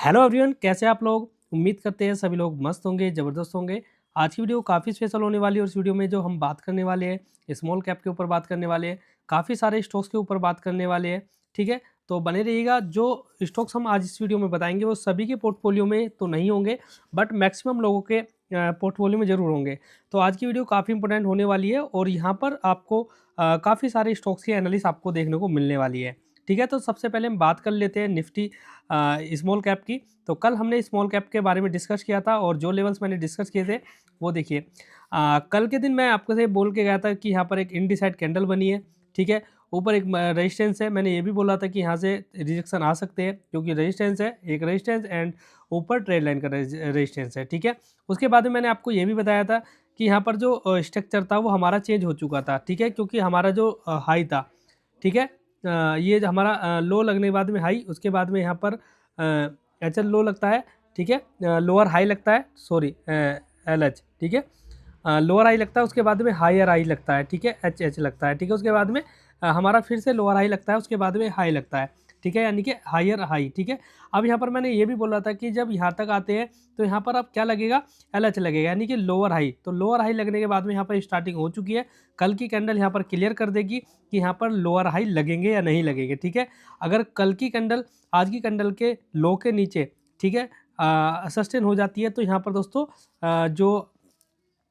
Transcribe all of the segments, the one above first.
Hello everyone, कैसे आप लोग। उम्मीद करते हैं सभी लोग मस्त होंगे, ज़बरदस्त होंगे। आज की वीडियो काफ़ी स्पेशल होने वाली है और इस वीडियो में जो हम बात करने वाले हैं स्मॉल कैप के ऊपर बात करने वाले हैं, काफ़ी सारे स्टॉक्स के ऊपर बात करने वाले हैं। ठीक है, तो बने रहिएगा। जो स्टॉक्स हम आज इस वीडियो में बताएंगे वो सभी के पोर्टफोलियो में तो नहीं होंगे, बट मैक्सिमम लोगों के पोर्टफोलियो में ज़रूर होंगे। तो आज की वीडियो काफ़ी इंपॉर्टेंट होने वाली है और यहाँ पर आपको काफ़ी सारे स्टॉक्स की एनालिसिस आपको देखने को मिलने वाली है। ठीक है, तो सबसे पहले हम बात कर लेते हैं निफ्टी स्मॉल कैप की। तो कल हमने स्मॉल कैप के बारे में डिस्कस किया था और जो लेवल्स मैंने डिस्कस किए थे वो देखिए। कल के दिन मैं आपको से बोल के गया था कि यहाँ पर एक इनडिसाइड कैंडल बनी है। ठीक है, ऊपर एक रेजिस्टेंस है। मैंने ये भी बोला था कि यहाँ से रिजेक्शन आ सकते हैं क्योंकि रेजिस्टेंस है, एक रेजिस्टेंस एंड ऊपर ट्रेड लाइन का रेजिस्टेंस है। ठीक है, उसके बाद में मैंने आपको ये भी बताया था कि यहाँ पर जो स्ट्रक्चर था वो हमारा चेंज हो चुका था। ठीक है, क्योंकि हमारा जो हाई था, ठीक है, ये जो हमारा लो लगने के बाद में हाई, उसके बाद में यहाँ पर एच एल लो लगता है। ठीक है, लोअर हाई लगता है, सॉरी एल एच। ठीक है, लोअर हाई लगता है, उसके बाद में हायर हाई लगता है। ठीक है, एच एच लगता है। ठीक है, उसके बाद में हमारा फिर से लोअर हाई लगता है, उसके बाद में हाई लगता है। ठीक है, यानी कि हायर हाई। ठीक है, अब यहाँ पर मैंने ये भी बोला था कि जब यहाँ तक आते हैं तो यहाँ पर अब क्या लगेगा, एल एच लगेगा, यानी कि लोअर हाई। तो लोअर हाई लगने के बाद में यहाँ पर स्टार्टिंग हो चुकी है। कल की कैंडल यहाँ पर क्लियर कर देगी कि यहाँ पर लोअर हाई लगेंगे या नहीं लगेंगे। ठीक है, अगर कल की कैंडल आज की कैंडल के लो के नीचे, ठीक है, सस्टेन हो जाती है तो यहाँ पर दोस्तों जो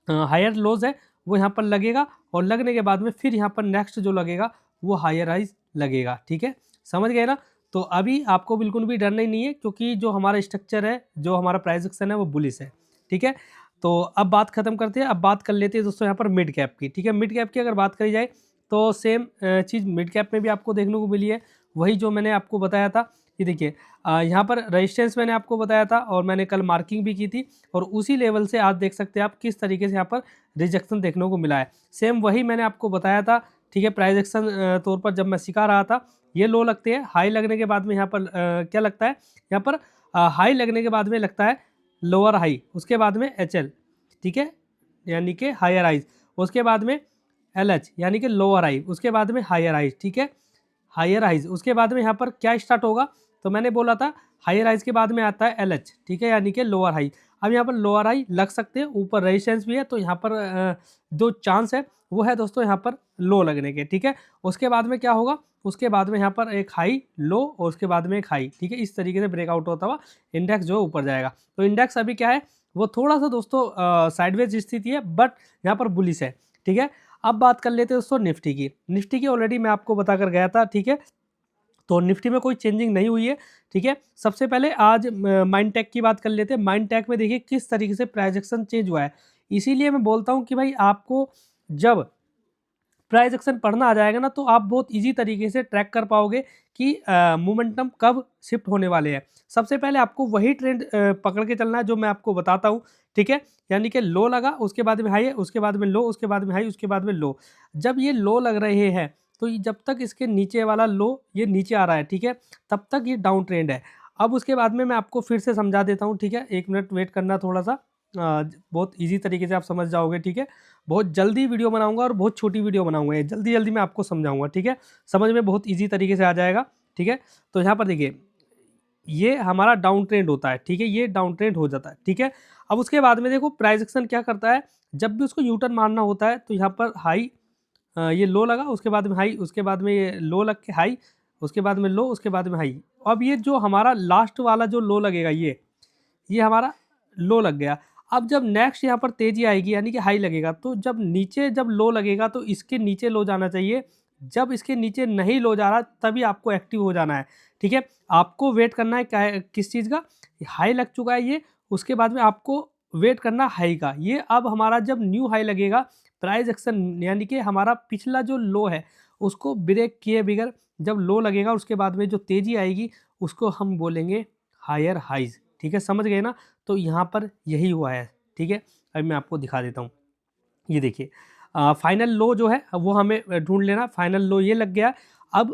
हायर लोज है वो यहाँ पर लगेगा और लगने के बाद में फिर यहाँ पर नेक्स्ट जो लगेगा वो हायर हाइज लगेगा। ठीक है, समझ गए ना। तो अभी आपको बिल्कुल भी डरना ही नहीं है क्योंकि जो हमारा स्ट्रक्चर है, जो हमारा प्राइस एक्शन है वो बुलिश है। ठीक है, तो अब बात खत्म करते हैं। अब बात कर लेते हैं दोस्तों यहाँ पर मिड कैप की। ठीक है, मिड कैप की अगर बात करी जाए तो सेम चीज़ मिड कैप में भी आपको देखने को मिली है, वही जो मैंने आपको बताया था। ये देखिए, यहाँ पर रेजिस्टेंस मैंने आपको बताया था और मैंने कल मार्किंग भी की थी और उसी लेवल से आज देख सकते हैं आप किस तरीके से यहाँ पर रिजेक्शन देखने को मिला है। सेम वही मैंने आपको बताया था। ठीक है, प्राइस एक्शन तौर पर जब मैं सिखा रहा था, ये लो लगते हैं, हाई लगने के बाद में यहाँ पर क्या लगता है, यहाँ पर हाई लगने के बाद में लगता है लोअर हाई, उसके बाद में एच एल। ठीक है, यानी कि हायर हाइज, उसके बाद में एल एच यानी कि लोअर हाई, उसके बाद में हायर हाइज। ठीक है, हायर हाइज, उसके बाद में यहाँ पर क्या स्टार्ट होगा, तो मैंने बोला था हायर हाइज के बाद में आता है एल एच। ठीक है, यानी कि लोअर हाई। अब यहाँ पर लोअर हाई लग सकते हैं, ऊपर रेजिस्टेंस भी है, तो यहाँ पर जो चांस है वो है दोस्तों यहाँ पर लो लगने के। ठीक है, उसके बाद में क्या होगा, उसके बाद में यहाँ पर एक हाई लो और उसके बाद में एक हाई। ठीक है, इस तरीके से ब्रेकआउट होता हुआ इंडेक्स जो है ऊपर जाएगा। तो इंडेक्स अभी क्या है, वो थोड़ा सा दोस्तों साइडवेज स्थिति है, बट यहाँ पर बुलिश है। ठीक है, अब बात कर लेते हैं दोस्तों निफ्टी की। निफ्टी की ऑलरेडी मैं आपको बताकर गया था। ठीक है, तो निफ्टी में कोई चेंजिंग नहीं हुई है। ठीक है, सबसे पहले आज माइंडटेक की बात कर लेते हैं। माइंडटेक में देखिए किस तरीके से प्राइस एक्शन चेंज हुआ है। इसीलिए मैं बोलता हूँ कि भाई आपको जब प्राइस एक्शन पढ़ना आ जाएगा ना तो आप बहुत इजी तरीके से ट्रैक कर पाओगे कि मोमेंटम कब शिफ्ट होने वाले हैं। सबसे पहले आपको वही ट्रेंड पकड़ के चलना है जो मैं आपको बताता हूँ। ठीक है, यानी कि लो लगा, उसके बाद में हाई है, उसके बाद में लो, उसके बाद में हाई, उसके बाद में लो। जब ये लो लग रहे हैं तो जब तक इसके नीचे वाला लो ये नीचे आ रहा है, ठीक है, तब तक ये डाउन ट्रेंड है। अब उसके बाद में मैं आपको फिर से समझा देता हूँ। ठीक है, 1 मिनट वेट करना थोड़ा सा, बहुत ईजी तरीके से आप समझ जाओगे। ठीक है, बहुत जल्दी वीडियो बनाऊंगा और बहुत छोटी वीडियो बनाऊंगा, जल्दी जल्दी मैं आपको समझाऊंगा। ठीक है, समझ में बहुत ईजी तरीके से आ जाएगा। ठीक है, तो यहाँ पर देखिए ये हमारा डाउन ट्रेंड होता है। ठीक है, ये डाउन ट्रेंड हो जाता है। ठीक है, अब उसके बाद में देखो प्राइस एक्शन क्या करता है, जब भी उसको यूटर्न मारना होता है तो यहाँ पर हाई, ये लो लगा, उसके बाद में हाई, उसके बाद में ये लो लग के हाई, उसके बाद में लो, उसके बाद में हाई। अब ये जो हमारा लास्ट वाला जो लो लगेगा, ये हमारा लो लग गया। अब जब नेक्स्ट यहाँ पर तेजी आएगी यानी कि हाई लगेगा, तो जब नीचे जब लो लगेगा तो इसके नीचे लो जाना चाहिए। जब इसके नीचे नहीं लो जा रहा तभी आपको एक्टिव हो जाना है। ठीक है, आपको वेट करना है क्या, किस चीज़ का, हाई लग चुका है ये, उसके बाद में आपको वेट करना हाई का। ये अब हमारा जब न्यू हाई लगेगा, प्राइस एक्शन यानी कि हमारा पिछला जो लो है उसको ब्रेक किए बगैर जब लो लगेगा, उसके बाद में जो तेजी आएगी उसको हम बोलेंगे हायर हाइज। ठीक है, समझ गए ना। तो यहाँ पर यही हुआ है। ठीक है, अभी मैं आपको दिखा देता हूँ। ये देखिए फाइनल लो जो है वो हमें ढूंढ लेना। फाइनल लो ये लग गया। अब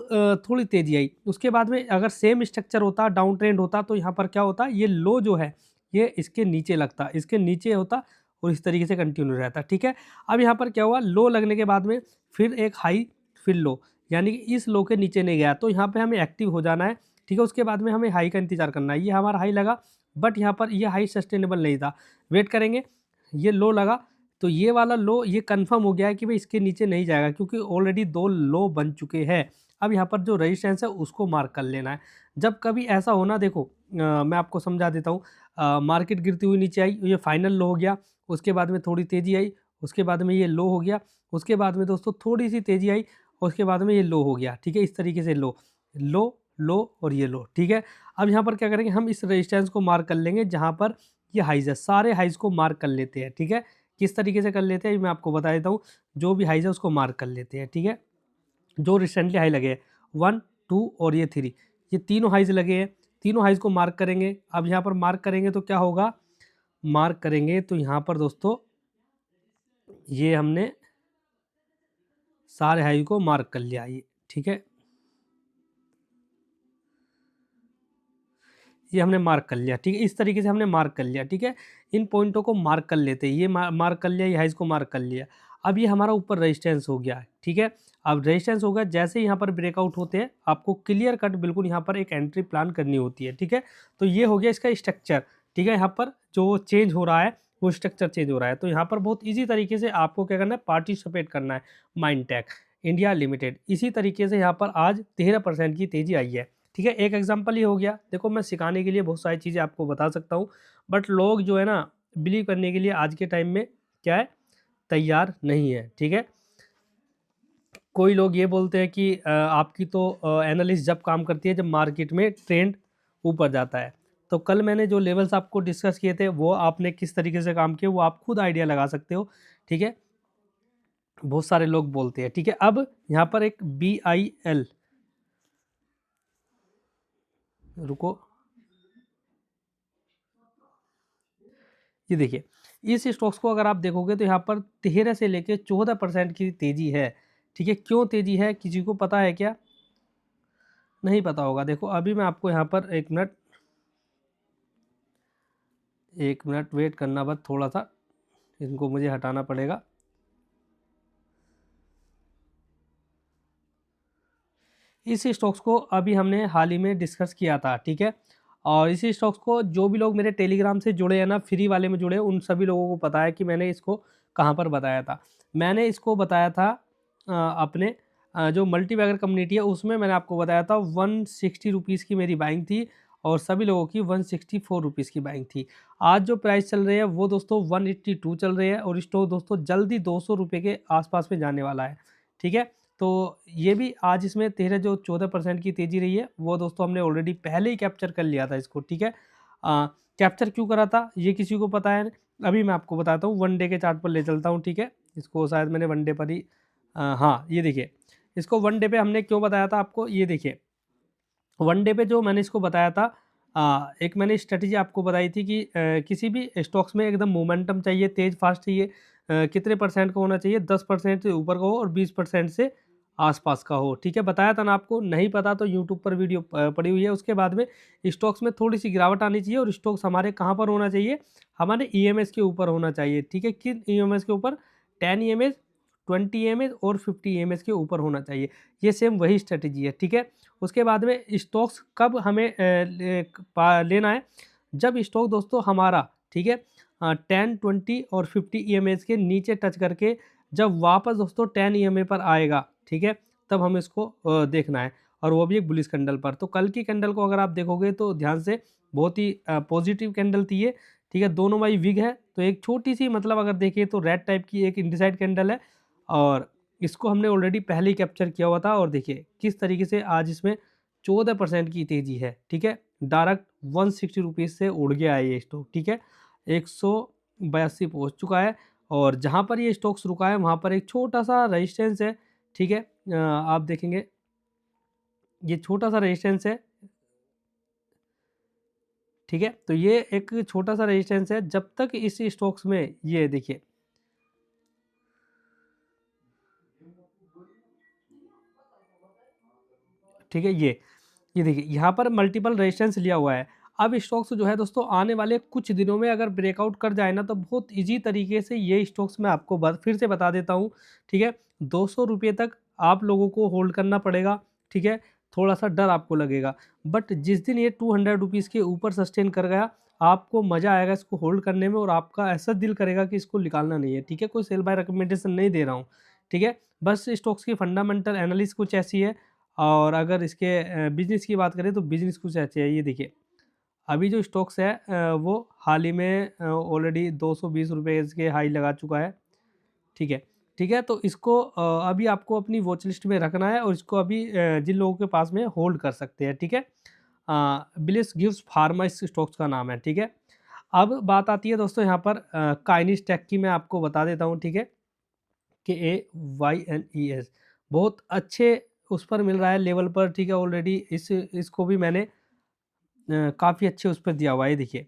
थोड़ी तेजी आई, उसके बाद में अगर सेम स्ट्रक्चर होता, डाउन ट्रेंड होता, तो यहाँ पर क्या होता, ये लो जो है ये इसके नीचे लगता, इसके नीचे होता और इस तरीके से कंटिन्यू रहता। ठीक है, अब यहाँ पर क्या हुआ, लो लगने के बाद में फिर एक हाई, फिर लो, यानी कि इस लो के नीचे नहीं गया, तो यहाँ पे हमें एक्टिव हो जाना है। ठीक है। उसके बाद में हमें हाई का इंतज़ार करना है। ये हमारा हाई लगा, बट यहाँ पर ये हाई सस्टेनेबल नहीं था, वेट करेंगे। ये लो लगा, तो ये वाला लो ये कंफर्म हो गया है कि भाई इसके नीचे नहीं जाएगा, क्योंकि ऑलरेडी 2 लो बन चुके हैं। अब यहाँ पर जो रेजिस्टेंस है उसको मार्क कर लेना है। जब कभी ऐसा हो ना, देखो मैं आपको समझा देता हूँ। मार्केट गिरती हुई नीचे आई, ये फाइनल लो हो गया, उसके बाद में थोड़ी तेज़ी आई, उसके बाद में ये लो हो गया, उसके बाद में दोस्तों थोड़ी सी तेज़ी आई, उसके बाद में ये लो हो गया, ठीक है। इस तरीके से लो लो लो और ये लो, ठीक है। अब यहाँ पर क्या करेंगे, हम इस रेजिस्टेंस को मार्क कर लेंगे जहाँ पर ये हाइज है, सारे हाइज को मार्क कर लेते हैं, ठीक है। किस तरीके से कर लेते हैं मैं आपको बता देता हूँ। जो भी हाइज है उसको मार्क कर लेते हैं, ठीक है। जो रिसेंटली हाई लगे हैं 1, 2 और ये 3, ये तीनों हाइज लगे हैं, तीनों हाइज को मार्क करेंगे। अब यहाँ पर मार्क करेंगे तो क्या होगा, मार्क करेंगे तो यहाँ पर दोस्तों ये हमने सारे हाई को मार्क कर लिया, ये ठीक है। ये हमने मार्क कर लिया, ठीक है। इस तरीके से हमने मार्क कर लिया, ठीक है। इन पॉइंटों को मार्क कर लेते हैं। ये मार्क कर लिया, ये हाइज को मार्क कर लिया। अब ये हमारा ऊपर रेजिस्टेंस हो गया है, ठीक है। अब रेजिस्टेंस होगा, जैसे ही यहाँ पर ब्रेकआउट होते हैं आपको क्लियर कट बिल्कुल यहाँ पर एक एंट्री प्लान करनी होती है, ठीक है। तो ये हो गया इसका स्ट्रक्चर, ठीक है। यहाँ पर जो चेंज हो रहा है वो स्ट्रक्चर चेंज हो रहा है। तो यहाँ पर बहुत ईजी तरीके से आपको क्या करना है, पार्टिसिपेट करना है। माइंडटेक इंडिया लिमिटेड, इसी तरीके से यहाँ पर आज 13% की तेज़ी आई है, ठीक है। एक एग्जांपल ये हो गया। देखो मैं सिखाने के लिए बहुत सारी चीज़ें आपको बता सकता हूँ, बट लोग जो है ना बिलीव करने के लिए आज के टाइम में क्या है, तैयार नहीं है, ठीक है। कोई लोग ये बोलते हैं कि आपकी तो एनालिस्ट जब काम करती है जब मार्केट में ट्रेंड ऊपर जाता है। तो कल मैंने जो लेवल्स आपको डिस्कस किए थे वो आपने किस तरीके से काम किए वो आप खुद आइडिया लगा सकते हो, ठीक है। बहुत सारे लोग बोलते हैं, ठीक है। अब यहाँ पर एक BIL, रुको, ये देखिए, इस स्टॉक्स को अगर आप देखोगे तो यहाँ पर 13 से लेके 14% की तेज़ी है, ठीक है। क्यों तेज़ी है, किसी को पता है क्या? नहीं पता होगा। देखो अभी मैं आपको यहाँ पर एक मिनट वेट करना, बस थोड़ा सा इनको मुझे हटाना पड़ेगा। इस स्टॉक्स को अभी हमने हाल ही में डिस्कस किया था, ठीक है। और इसी स्टॉक्स को जो भी लोग मेरे टेलीग्राम से जुड़े हैं ना, फ्री वाले में जुड़े, उन सभी लोगों को पता है कि मैंने इसको कहाँ पर बताया था। मैंने इसको बताया था अपने जो मल्टीबैगर कम्युनिटी है उसमें मैंने आपको बताया था 160 रुपीज़ की मेरी बाइंग थी और सभी लोगों की 164 रुपीज़ की बाइंग थी। आज जो प्राइस चल रही है वो दोस्तों 182 चल रही है और स्टॉक दोस्तों जल्दी 200 रुपये के आसपास में जाने वाला है, ठीक है। तो ये भी आज इसमें 14% की तेज़ी रही है, वो दोस्तों हमने ऑलरेडी पहले ही कैप्चर कर लिया था इसको, ठीक है। कैप्चर क्यों करा था ये किसी को पता है? अभी मैं आपको बताता हूँ, वन डे के चार्ट पर ले चलता हूँ, ठीक है। इसको शायद मैंने वन डे पर ही हाँ ये देखिए, इसको वन डे पे हमने क्यों बताया था आपको, ये देखिए वन डे पे जो मैंने इसको बताया था, एक मैंने स्ट्रेटजी आपको बताई थी कि किसी भी स्टॉक्स में एकदम मोमेंटम चाहिए, तेज़ फास्ट चाहिए, कितने परसेंट का होना चाहिए, 10% से ऊपर का हो और 20% से आसपास का हो, ठीक है। बताया था ना आपको, नहीं पता तो यूट्यूब पर वीडियो पड़ी हुई है। उसके बाद में स्टॉक्स में थोड़ी सी गिरावट आनी चाहिए और स्टॉक्स हमारे कहाँ पर होना चाहिए, हमारे EMS के ऊपर होना चाहिए, ठीक है। किन EMS के ऊपर, 10 EMS, 20 EMS और 50 EMS के ऊपर होना चाहिए। ये सेम वही स्ट्रेटजी है, ठीक है। उसके बाद में स्टॉक्स कब हमें लेना है, जब स्टॉक दोस्तों हमारा, ठीक है, 10, 20 और 50 EMAs के नीचे टच करके जब वापस दोस्तों 10 EMA पर आएगा, ठीक है, तब हमें इसको देखना है, और वो भी एक बुलिश कैंडल पर। तो कल की कैंडल को अगर आप देखोगे तो ध्यान से, बहुत ही पॉजिटिव कैंडल थी ये, ठीक है। दोनों बाई विग है, तो एक छोटी सी मतलब अगर देखिए तो रेड टाइप की एक इंडिसाइड कैंडल है, और इसको हमने ऑलरेडी पहले ही कैप्चर किया हुआ था। और देखिए किस तरीके से आज इसमें 14% की तेज़ी है, ठीक है। डायरेक्ट 160 रुपीज़ से उड़ गया है ये स्टॉक, ठीक है। 182 पहुंच चुका है, और जहां पर ये स्टॉक्स रुका है वहां पर एक छोटा सा रेजिस्टेंस है, ठीक है। आप देखेंगे ये छोटा सा रेजिस्टेंस है, ठीक है। तो ये एक छोटा सा रेजिस्टेंस है, जब तक इस स्टॉक्स में ये देखिए, ठीक है, ये देखिए यहाँ पर मल्टीपल रेजिस्टेंस लिया हुआ है। अब स्टॉक्स जो है दोस्तों आने वाले कुछ दिनों में अगर ब्रेकआउट कर जाए ना, तो बहुत इजी तरीके से ये स्टॉक्स मैं आपको फिर से बता देता हूँ, ठीक है। 200 रुपये तक आप लोगों को होल्ड करना पड़ेगा, ठीक है। थोड़ा सा डर आपको लगेगा। बट जिस दिन ये 200 रुपीज़ के ऊपर सस्टेन कर गया, आपको मज़ा आएगा इसको होल्ड करने में और आपका ऐसा दिल करेगा कि इसको निकालना नहीं है, ठीक है। कोई सेल बाय रिकमेंडेशन नहीं दे रहा हूँ, ठीक है। बस स्टॉक्स की फंडामेंटल एनालिसिस कुछ ऐसी है। और अगर इसके बिजनेस की बात करें तो बिजनेस कुछ ऐसे है। ये देखिए, अभी जो स्टॉक्स है वो हाल ही में ऑलरेडी 220 रुपये के हाई लगा चुका है, ठीक है। ठीक है, तो इसको अभी आपको अपनी वॉच लिस्ट में रखना है और इसको अभी जिन लोगों के पास में होल्ड कर सकते हैं, ठीक है। ब्लिस गिव्स फार्मा इस स्टॉक्स का नाम है, ठीक है। अब बात आती है दोस्तों यहाँ पर काइनिस टेक की। मैं आपको बता देता हूँ, ठीक है, कि KAYNES बहुत अच्छे उस पर मिल रहा है लेवल पर, ठीक है। ऑलरेडी इसको भी मैंने काफ़ी अच्छे उस पर दिया हुआ है। देखिए,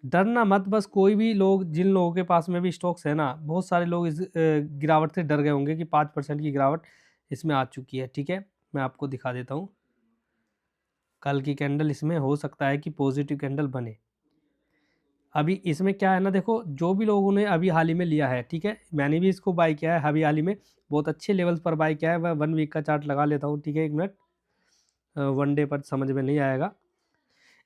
डरना मत, बस कोई भी लोग, जिन लोगों के पास में भी स्टॉक्स है ना, बहुत सारे लोग इस गिरावट से डर गए होंगे कि 5% की गिरावट इसमें आ चुकी है, ठीक है। मैं आपको दिखा देता हूँ, कल की कैंडल इसमें हो सकता है कि पॉजिटिव कैंडल बने। अभी इसमें क्या है ना, देखो, जो भी लोगों ने अभी हाल ही में लिया है, ठीक है, मैंने भी इसको बाय किया है अभी हाल ही में, बहुत अच्छे लेवल्स पर बाय किया है। मैं 1 वीक का चार्ट लगा लेता हूँ, ठीक है, 1 मिनट। 1 डे पर समझ में नहीं आएगा।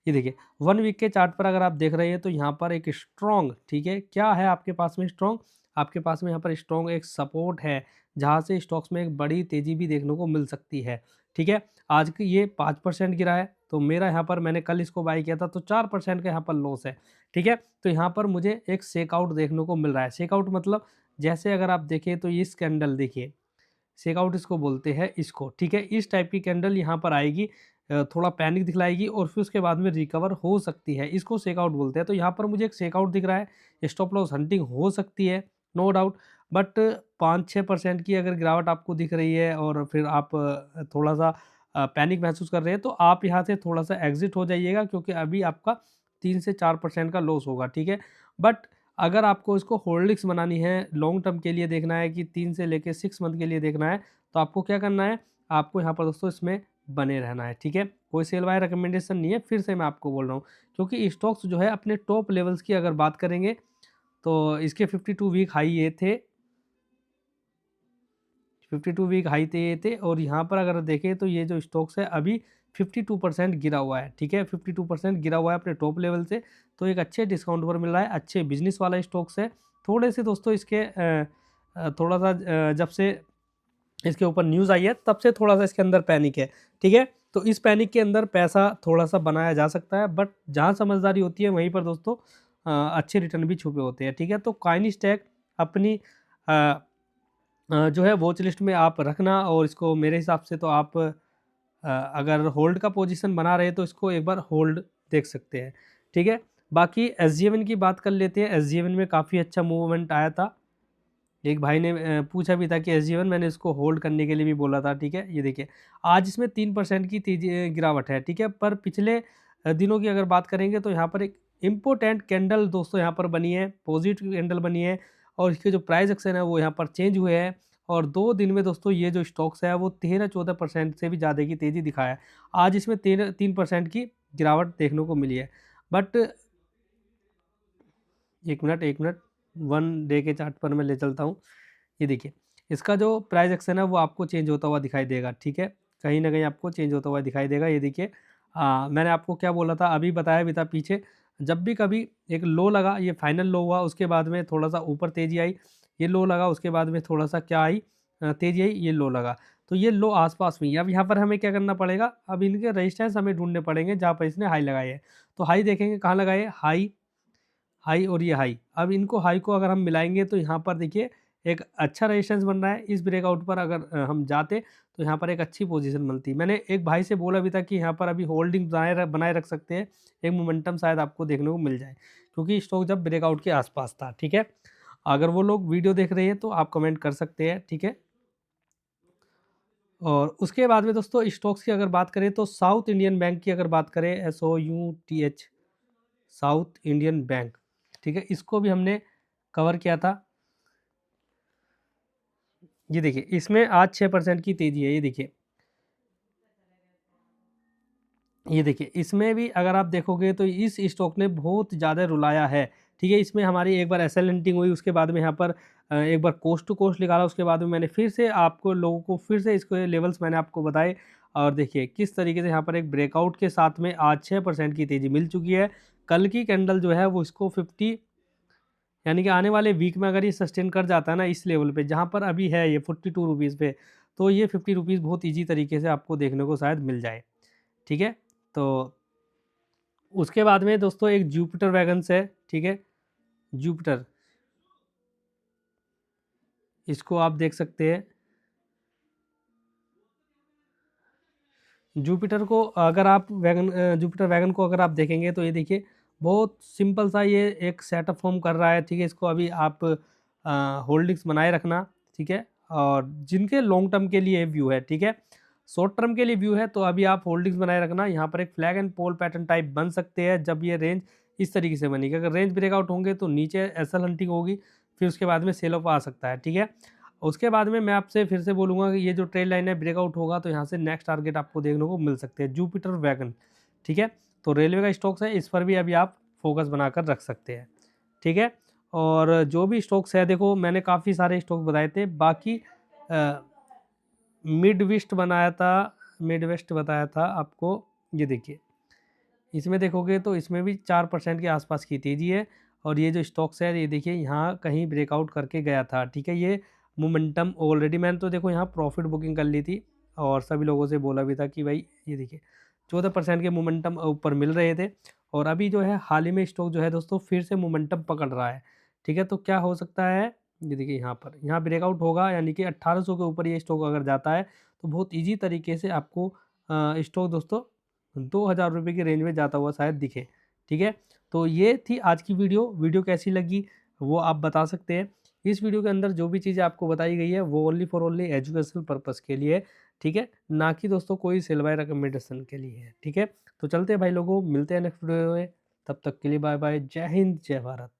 ये देखिए, 1 वीक के चार्ट पर अगर आप देख रहे हैं तो यहाँ पर एक स्ट्रॉन्ग, ठीक है, क्या है आपके पास में स्ट्रॉन्ग, आपके पास में यहाँ पर स्ट्रॉन्ग एक सपोर्ट है, जहाँ से स्टॉक्स में एक बड़ी तेज़ी भी देखने को मिल सकती है, ठीक है। आज की ये 5% गिरा है, तो मेरा यहाँ पर, मैंने कल इसको बाई किया था तो 4% का यहाँ पर लॉस है, ठीक है। तो यहाँ पर मुझे एक शेकआउट देखने को मिल रहा है। शेकआउट मतलब, जैसे अगर आप देखें तो इस कैंडल देखिए, शेकआउट इसको बोलते हैं इसको, ठीक है। इस टाइप की कैंडल यहाँ पर आएगी, थोड़ा पैनिक दिखलाएगी और फिर उसके बाद में रिकवर हो सकती है, इसको शेकआउट बोलते हैं। तो यहाँ पर मुझे एक शेकआउट दिख रहा है, स्टॉप लॉस हंटिंग हो सकती है, नो डाउट। बट 5-6% की अगर गिरावट आपको दिख रही है और फिर आप थोड़ा सा पैनिक महसूस कर रहे हैं, तो आप यहाँ से थोड़ा सा एग्जिट हो जाइएगा, क्योंकि अभी आपका 3 से 4% का लॉस होगा, ठीक है। बट अगर आपको इसको होल्डिंग्स बनानी है, लॉन्ग टर्म के लिए देखना है कि 3 से लेके 6 मंथ के लिए देखना है, तो आपको क्या करना है, आपको यहाँ पर दोस्तों इसमें बने रहना है, ठीक है। कोई सेल बाय रिकमेंडेशन नहीं है, फिर से मैं आपको बोल रहा हूँ, क्योंकि स्टॉक्स जो है अपने टॉप लेवल्स की अगर बात करेंगे तो इसके 52 वीक हाई ये थे, 52 वीक हाई थे ये थे। और यहाँ पर अगर देखें तो ये जो स्टॉक्स है अभी 52% गिरा हुआ है, ठीक है, 52% गिरा हुआ है अपने टॉप लेवल से। तो एक अच्छे डिस्काउंट पर मिल रहा है, अच्छे बिजनेस वाला स्टॉक्स है। थोड़े से दोस्तों इसके थोड़ा सा जब से इसके ऊपर न्यूज़ आई है तब से थोड़ा सा इसके अंदर पैनिक है, ठीक है। तो इस पैनिक के अंदर पैसा थोड़ा सा बनाया जा सकता है, बट जहाँ समझदारी होती है वहीं पर दोस्तों अच्छे रिटर्न भी छुपे होते हैं, ठीक है। तो काइनिस टेक अपनी जो है वॉच लिस्ट में आप रखना, और इसको मेरे हिसाब से तो आप अगर होल्ड का पोजीशन बना रहे तो इसको एक बार होल्ड देख सकते हैं, ठीक है। बाकी SGMN की बात कर लेते हैं। SGMN में काफ़ी अच्छा मूवमेंट आया था। एक भाई ने पूछा भी था कि SGMN, मैंने इसको होल्ड करने के लिए भी बोला था, ठीक है। ये देखिए, आज इसमें 3% की तेजी गिरावट है, ठीक है। पर पिछले दिनों की अगर बात करेंगे तो यहाँ पर एक इम्पोर्टेंट कैंडल दोस्तों यहाँ पर बनी है, पॉजिटिव कैंडल बनी है, और इसके जो प्राइस एक्शन है वो यहाँ पर चेंज हुए हैं। और 2 दिन में दोस्तों ये जो स्टॉक्स है वो 13-14% से भी ज़्यादा की तेज़ी दिखाया है। आज इसमें 3% की गिरावट देखने को मिली है। बट 1 मिनट 1 डे के चार्ट पर मैं ले चलता हूँ। ये देखिए, इसका जो प्राइस एक्शन है वो आपको चेंज होता हुआ दिखाई देगा, ठीक है। कहीं न कहीं आपको चेंज होता हुआ दिखाई देगा। ये देखिए, मैंने आपको क्या बोला था, अभी बताया भी था पीछे, जब भी कभी एक लो लगा, ये फाइनल लो हुआ, उसके बाद में थोड़ा-सा ऊपर तेज़ी आई, ये लो लगा, उसके बाद में थोड़ा-सा क्या आई, तेज़ी आई, ये लो लगा। तो ये लो आस-पास में ही है। अब यहाँ पर हमें क्या करना पड़ेगा, अब इनके रेजिस्टेंस हमें ढूँढने पड़ेंगे जहाँ पर इसने हाई लगाए हैं। तो हाई देखेंगे कहाँ लगाए, हाई, हाई और ये हाई। अब इनको हाई को अगर हम मिलाएँगे तो यहाँ पर देखिए एक अच्छा रेजिस्टेंस बन रहा है। इस ब्रेकआउट पर अगर हम जाते तो यहाँ पर एक अच्छी पोजीशन बनती। मैंने एक भाई से बोला भी था कि यहाँ पर अभी होल्डिंग बनाए रख सकते हैं, एक मोमेंटम शायद आपको देखने को मिल जाए, क्योंकि स्टॉक जब ब्रेकआउट के आसपास था, ठीक है। अगर वो लोग वीडियो देख रहे हैं तो आप कमेंट कर सकते हैं, ठीक है। और उसके बाद में दोस्तों स्टॉक्स की अगर बात करें तो साउथ इंडियन बैंक की अगर बात करें, SOUTH, साउथ इंडियन बैंक, ठीक है, इसको भी हमने कवर किया था। ये देखिए, इसमें आज 6% की तेज़ी है। ये देखिए, इसमें भी अगर आप देखोगे तो इस स्टॉक ने बहुत ज़्यादा रुलाया है, ठीक है। इसमें हमारी एक बार एसएल लिंटिंग हुई, उसके बाद में यहाँ पर एक बार कोस्ट टू कोस्ट निकाला, उसके बाद में मैंने फिर से आपको लोगों को फिर से इसके लेवल्स मैंने आपको बताए। और देखिए किस तरीके से यहाँ पर एक ब्रेकआउट के साथ में आज 6% की तेज़ी मिल चुकी है। कल की कैंडल जो है वो इसको 50 यानी कि आने वाले वीक में अगर ये सस्टेन कर जाता है ना इस लेवल पे जहाँ पर अभी है ये 42 रुपीज़ पे, तो ये 50 रुपीज़ बहुत ईज़ी तरीके से आपको देखने को शायद मिल जाए। ठीक है? तो उसके बाद में दोस्तों एक जुपिटर वैगन्स है, ठीक है? जुपिटर, इसको आप देख सकते हैं। जुपिटर को अगर आप जुपिटर वैगन को अगर आप देखेंगे तो ये देखिए बहुत सिंपल सा ये एक सेटअप फॉर्म कर रहा है, ठीक है? इसको अभी आप होल्डिंग्स बनाए रखना, ठीक है? और जिनके लॉन्ग टर्म के लिए व्यू है, ठीक है? शॉर्ट टर्म के लिए व्यू है तो अभी आप होल्डिंग्स बनाए रखना। यहाँ पर एक flag and pole pattern type बन सकते हैं जब ये रेंज इस तरीके से बनेगी। अगर रेंज ब्रेकआउट होंगे तो नीचे एसएल हंटिंग होगी, फिर उसके बाद में सेल ऑफ आ सकता है, ठीक है? उसके बाद में मैं आपसे फिर से बोलूँगा कि ये जो ट्रेड लाइन है ब्रेकआउट होगा तो यहाँ से नेक्स्ट टारगेट आपको देखने को मिल सकते हैं जुपिटर वैगन, ठीक है? तो रेलवे का स्टॉक्स है, इस पर भी अभी आप फोकस बनाकर रख सकते हैं, ठीक है? और जो भी स्टॉक्स है देखो मैंने काफ़ी सारे स्टॉक बताए थे, बाकी मिड वेस्ट बताया था आपको। ये देखिए इसमें देखोगे तो इसमें भी 4% के आसपास की तेज़ी है और ये जो स्टॉक्स है ये देखिए यहाँ कहीं ब्रेकआउट करके गया था, ठीक है? ये मोमेंटम ऑलरेडी मैंने तो देखो यहाँ प्रॉफिट बुकिंग कर ली थी और सभी लोगों से बोला भी था कि भाई ये देखिए 14% के मोमेंटम ऊपर मिल रहे थे और अभी जो है हाल ही में स्टॉक जो है दोस्तों फिर से मोमेंटम पकड़ रहा है, ठीक है? तो क्या हो सकता है, ये देखिए यहाँ ब्रेकआउट होगा यानी कि 1800 के ऊपर ये स्टॉक अगर जाता है तो बहुत ईजी तरीके से आपको स्टॉक दोस्तों 2000 रुपये की रेंज में जाता हुआ शायद दिखे, ठीक है? तो ये थी आज की वीडियो कैसी लगी वो आप बता सकते हैं। इस वीडियो के अंदर जो भी चीज़ें आपको बताई गई है वो only for only educational purpose के लिए है, ठीक है? ना कि दोस्तों कोई सेल बाय रिकमेंडेशन के लिए है, ठीक है? तो चलते हैं भाई लोगों, मिलते हैं नेक्स्ट वीडियो में, तब तक के लिए बाय बाय, जय हिंद, जय भारत।